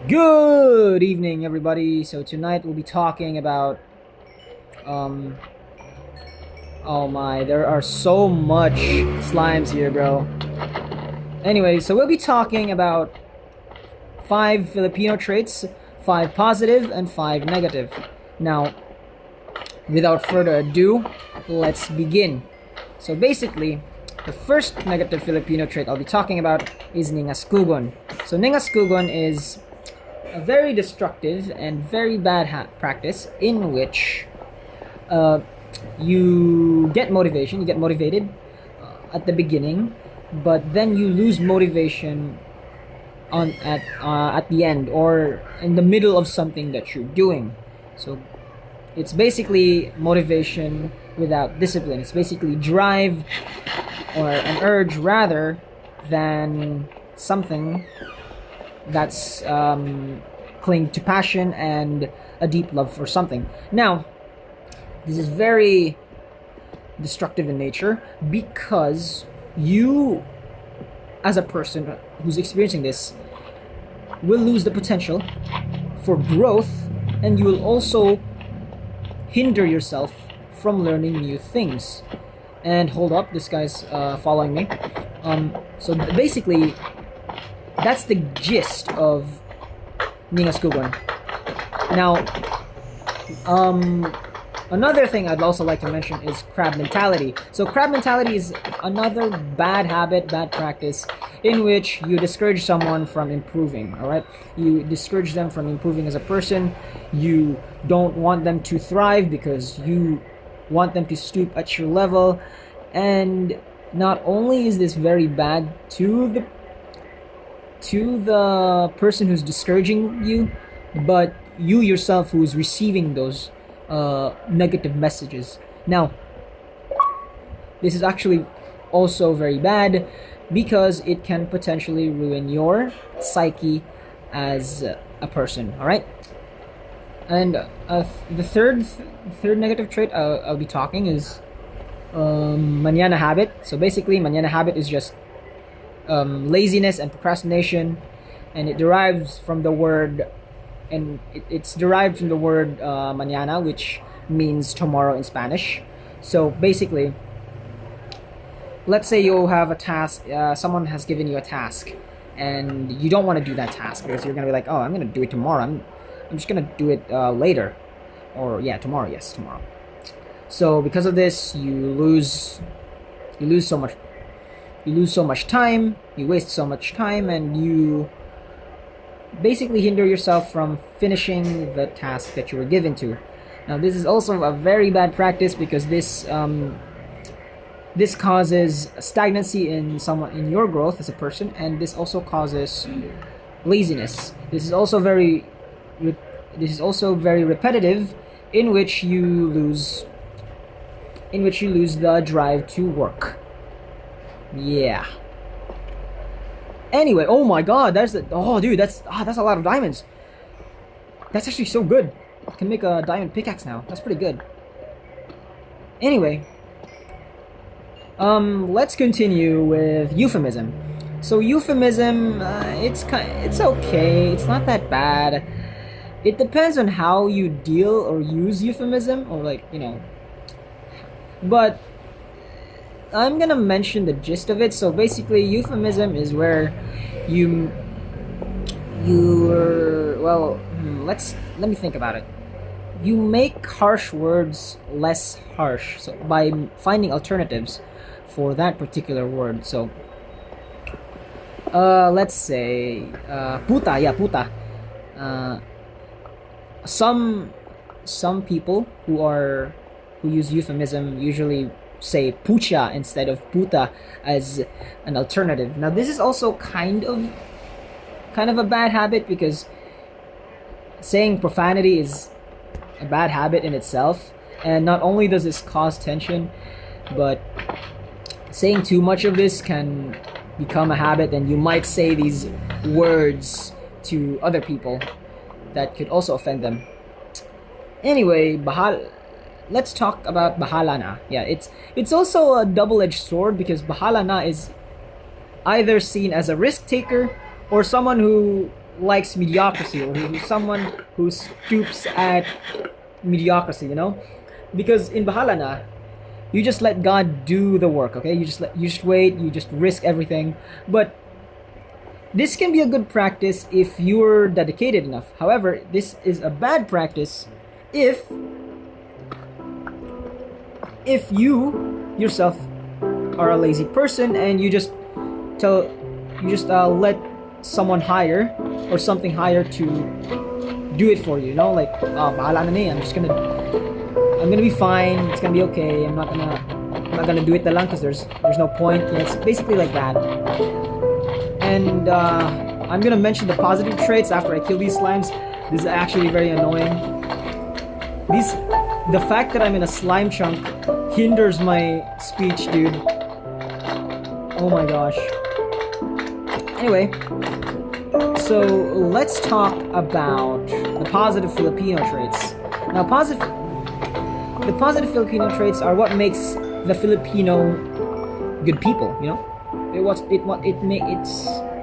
Good evening, everybody. So tonight we'll be talking about oh my, there are so much slimes here, bro. Anyway, so we'll be talking about 5 Filipino traits, 5 positive and 5 negative. Now, without further ado, let's begin. So basically, the first negative Filipino trait I'll be talking about is ningaskugon. So ningaskugon is a very destructive and very bad practice in which you get motivation, you get motivated at the beginning, but then you lose motivation at the end or in the middle of something that you're doing. So it's basically motivation without discipline. It's basically drive or an urge rather than something that's cling to passion and a deep love for something. Now, this is very destructive in nature because you, as a person who's experiencing this, will lose the potential for growth, and you will also hinder yourself from learning new things. And hold up, this guy's following me. So basically, that's the gist of ningaskugon. Now, another thing I'd also like to mention is crab mentality. So crab mentality is another bad habit, bad practice in which you discourage someone from improving, all right? You discourage them from improving as a person. You don't want them to thrive because you want them to stoop at your level. And not only is this very bad to the person who's discouraging you, but you yourself who is receiving those negative messages. Now, this is actually also very bad because it can potentially ruin your psyche as a person. All right. And the third negative trait I'll be talking is manana habit. So basically, manana habit is just laziness and procrastination, and it derives from the word, it's derived from the word mañana, which means tomorrow in Spanish. So basically, let's say you have a task, someone has given you a task, and you don't want to do that task because you're gonna be like, oh, I'm gonna do it tomorrow. I'm just gonna do it later, or yeah, tomorrow. Yes, tomorrow. So because of this, you lose so much. You lose so much time. You waste so much time, and you basically hinder yourself from finishing the task that you were given to. Now, this is also a very bad practice because this causes stagnancy in your growth as a person, and this also causes laziness. This is also very repetitive, in which you lose the drive to work. Yeah. Anyway, oh my god, that's a lot of diamonds. That's actually so good. I can make a diamond pickaxe now. That's pretty good. Anyway, let's continue with euphemism. So euphemism, it's okay. It's not that bad. It depends on how you deal or use euphemism, or but I'm gonna mention the gist of it. So basically, euphemism is where let me think about it. You make harsh words less harsh, so by finding alternatives for that particular word. So let's say puta, yeah, puta. Some people who use euphemism usually say pucha instead of puta as an alternative. Now, this is also kind of a bad habit because saying profanity is a bad habit in itself, and not only does this cause tension, but saying too much of this can become a habit, and you might say these words to other people that could also offend them. Anyway, let's talk about bahala na. Yeah, it's also a double-edged sword because bahala na is either seen as a risk taker or someone who likes mediocrity, or who's someone who stoops at mediocrity, you know? Because in Bahala na, you just let God do the work, okay? You just wait, you just risk everything. But this can be a good practice if you're dedicated enough. However, this is a bad practice if you yourself are a lazy person and you just let someone higher or something higher to do it for you, you know, like bahala na niya, I'm gonna be fine, it's gonna be okay, I'm not gonna do it na lang because there's no point. Yeah, it's basically like that. And I'm gonna mention the positive traits after I kill these slimes. This is actually very annoying. The fact that I'm in a slime chunk hinders my speech, dude. Oh my gosh. Anyway, so let's talk about the positive Filipino traits. Now, the positive Filipino traits are what makes the Filipino good people. You know,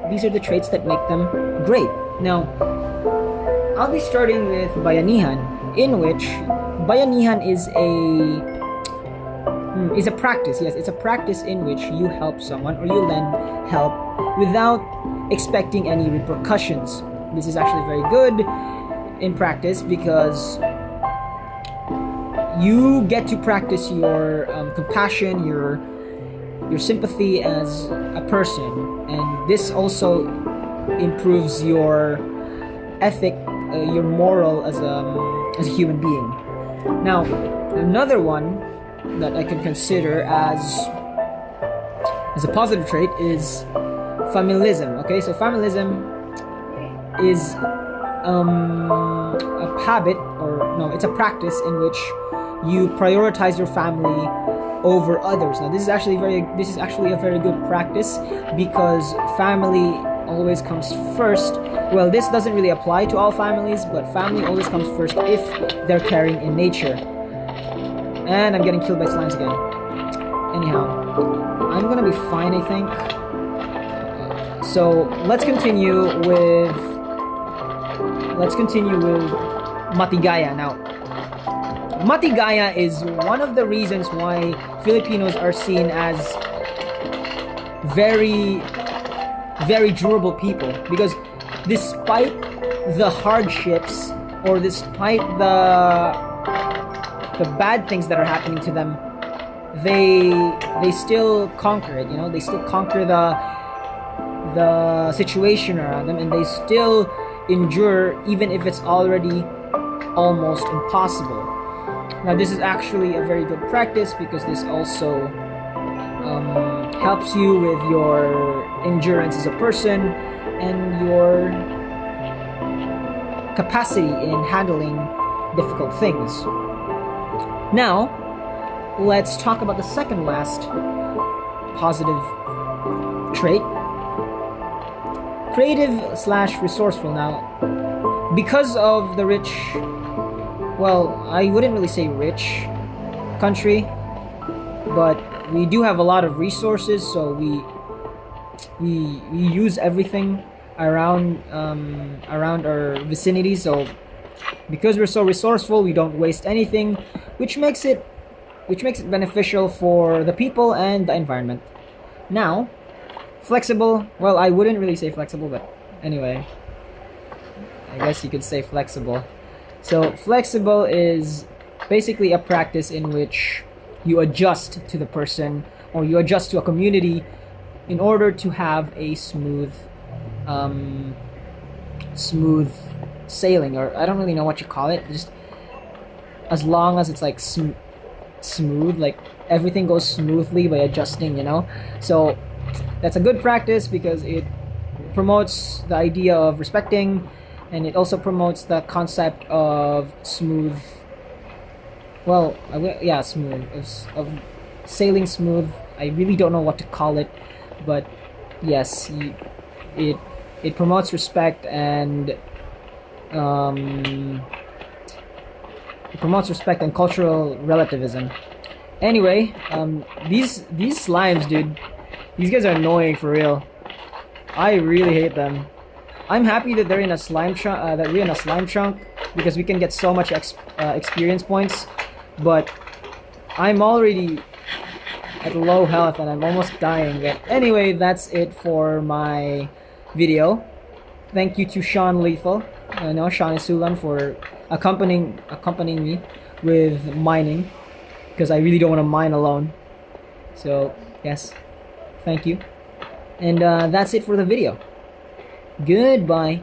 these are the traits that make them great. Now, I'll be starting with bayanihan, in which bayanihan is a practice. Yes, it's a practice in which you help someone or you lend help without expecting any repercussions. This is actually very good in practice because you get to practice your compassion, your sympathy as a person, and this also improves your ethic, your moral as a human being. Now, another one that I can consider as a positive trait is familism. Okay, so familism is a habit, or no, it's a practice in which you prioritize your family over others. Now, this is actually a very good practice because family always comes first. Well, this doesn't really apply to all families, but family always comes first if they're caring in nature. And I'm getting killed by slimes again. Anyhow, I'm gonna be fine, I think. So let's continue with matigaya now. Matigaya is one of the reasons why Filipinos are seen as very, very durable people, because despite the hardships or despite the bad things that are happening to them, they still conquer it. You know, they still conquer the situation around them, and they still endure even if it's already almost impossible. Now, this is actually a very good practice because this also helps you with your endurance as a person and your capacity in handling difficult things. Now, let's talk about the second last positive trait. Creative/resourceful. Now, because of the rich, well, I wouldn't really say rich country, but we do have a lot of resources, so we use everything around our vicinity. So because we're so resourceful, we don't waste anything, which makes it beneficial for the people and the environment. Now, flexible. Well, I wouldn't really say flexible, but anyway, I guess you could say flexible. So flexible is basically a practice in which you adjust to the person or you adjust to a community in order to have a smooth sailing, or I don't really know what you call it, just as long as it's like smooth, like everything goes smoothly by adjusting, you know. So that's a good practice because it promotes the idea of respecting, and it also promotes the concept of smooth, well, smooth, of sailing smooth. I really don't know what to call it, but yes, it promotes respect, and cultural relativism. Anyway, these slimes, dude, these guys are annoying for real. I really hate them. I'm happy that they're in a slime chunk. That we're in a slime chunk because we can get so much experience points. But I'm already at low health and I'm almost dying. But anyway, that's it for my video. Thank you to Sean Lethal, no Sean and Sulan for accompanying me with mining because I really don't want to mine alone. So yes, thank you, and that's it for the video. Goodbye.